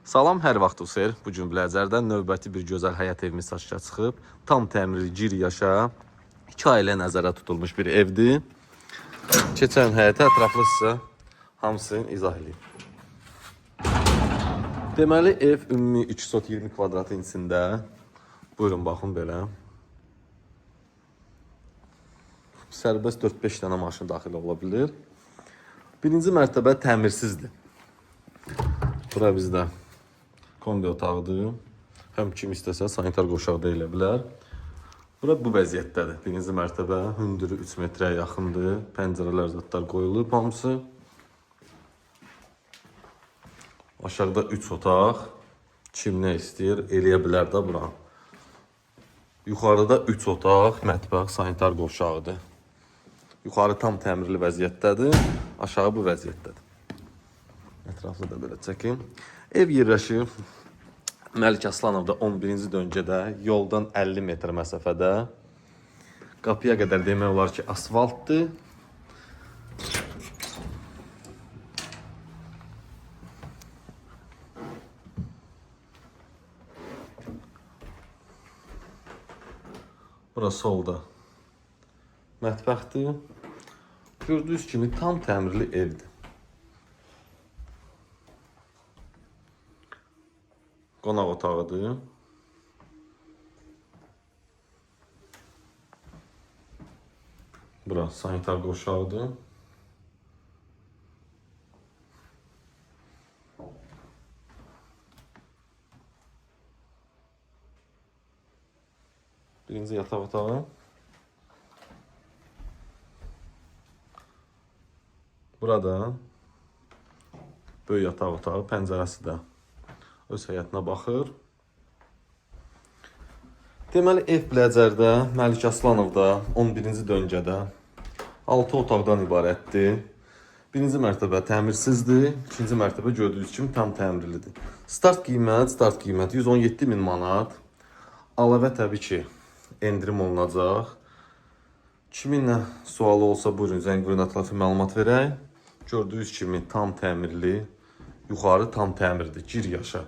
Salam, hər vaxt xeyir. Bu gün Biləcərdən növbəti bir gözəl həyat evimiz satışa çıxıb. Tam təmirli, gir yaşa, 2 ailə nəzərdə tutulmuş bir evdir. Keçən həyətə ətraflı sizə hamısını izah edeyim. Deməli, ev ümumi 320 kvadratın içində. Buyurun, baxın belə. Sərbəst 4-5 dənə maşın daxil ola bilir. Birinci mərtəbə təmirsizdir. Bura bizdə kombi otağıdır. Həm kim istəsə sanitar qoşağı da elə bilər. Bura bu vəziyyətdədir. Birinci mərtəbə hündürü 3 metrəyə yaxındır. Pəncərələr zətlər qoyulub hamısı. Aşağıda 3 otaq. Kim nə istəyir eləyə bilər də bura. Yuxarıda 3 otaq, mətbəx, sanitar qoşağıdır. Yuxarı tam təmirli vəziyyətdədir. Aşağı bu vəziyyətdədir. Ətraflı da belə çəkim. Ev yerləşir Məlik Aslanovda 11-ci döngədə, yoldan 50 metr məsafədə. Qapıya qədər demək olar ki, asfaltdır. Bura solda mətbəxdir. Gördüyünüz kimi tam təmirli evdir. Qonaq otağıdır. Bura sanitar qoşağıdır. Birinci yataq otağı. Burada böyük yataq otağı, pəncərəsi də öz həyətinə baxır. Deməli, ev Biləcərdə, Məlik Aslanovda, 11-ci döngədə 6 otaqdan ibarətdir. Birinci mərtəbə təmirsizdir, ikinci mərtəbə gördüyünüz kimi tam təmirlidir. Start qiymət 117 min manat. Əlavə təbii ki, endirim olunacaq. Kiminlə sualı olsa buyurun, zəng vurun, ətraflı məlumat verək. Gördüyünüz kimi tam təmirli, yuxarı tam təmirdir, gir yaşa.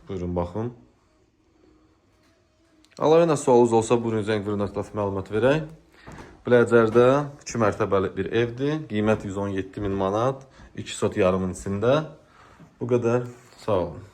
Buyurun, baxın. Əlavə nə sualınız olsa buyurun, zəng vurun, ətraflı məlumat verək. Biləcərdə 2 mərtəbəli bir evdir. Qiymət 117 min manat, 2 sot yarımın içində. Bu qədər, sağ olun.